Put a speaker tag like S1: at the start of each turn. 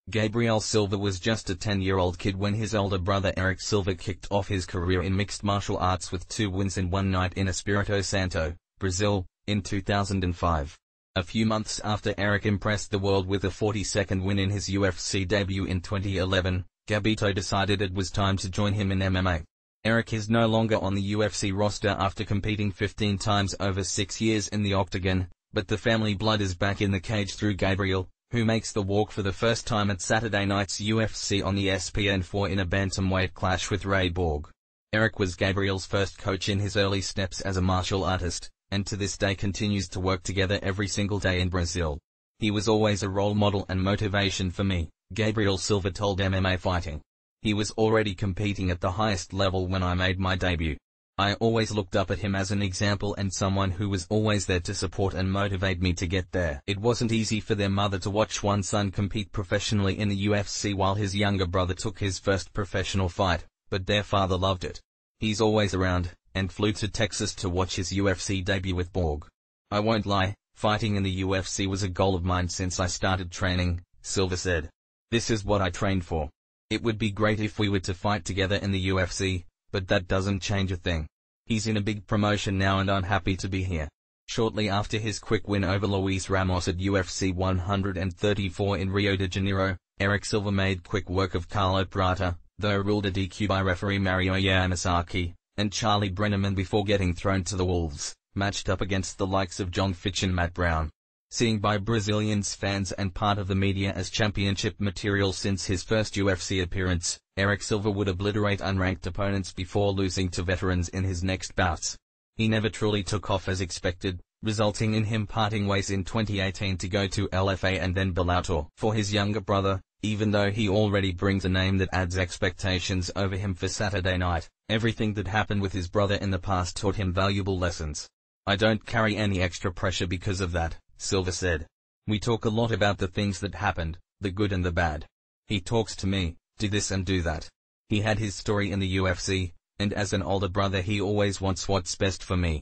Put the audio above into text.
S1: Gabriel Silva was just a 10-year-old kid when his older brother Eric Silva kicked off his career in mixed martial arts with 2 wins in one night in Espírito Santo, Brazil, in 2005. A few months after Eric impressed the world with a 42nd win in his UFC debut in 2011, Gabito decided it was time to join him in MMA. Eric is no longer on the UFC roster after competing 15 times over 6 years in the octagon, but the family blood is back in the cage through Gabriel, who makes the walk for the first time at Saturday night's UFC on the ESPN 4 in a bantamweight clash with Ray Borg. Eric was Gabriel's first coach in his early steps as a martial artist, and to this day continues to work together every single day in Brazil. He was always a role model and motivation for me, Gabriel Silva told MMA Fighting. He was already competing at the highest level when I made my debut. I always looked up at him as an example and someone who was always there to support and motivate me to get there. It wasn't easy for their mother to watch one son compete professionally in the UFC while his younger brother took his first professional fight, but their father loved it. He's always around, and flew to Texas to watch his UFC debut with Borg. I won't lie, fighting in the UFC was a goal of mine since I started training, Silva said. This is what I trained for. It would be great if we were to fight together in the UFC, but that doesn't change a thing. He's in a big promotion now and I'm happy to be here. Shortly after his quick win over Luis Ramos at UFC 134 in Rio de Janeiro, Eric Silva made quick work of Carlo Prata, though ruled a DQ by referee Mario Yamasaki, and Charlie Brenneman before getting thrown to the wolves, matched up against the likes of John Fitch and Matt Brown. Seen by Brazilians fans and part of the media as championship material since his first UFC appearance, Eric Silva would obliterate unranked opponents before losing to veterans in his next bouts. He never truly took off as expected, resulting in him parting ways in 2018 to go to LFA and then Bellator. For his younger brother, even though he already brings a name that adds expectations over him for Saturday night, everything that happened with his brother in the past taught him valuable lessons. I don't carry any extra pressure because of that, Silva said. We talk a lot about the things that happened, the good and the bad. He talks to me, do this and do that. He had his story in the UFC, and as an older brother he always wants what's best for me.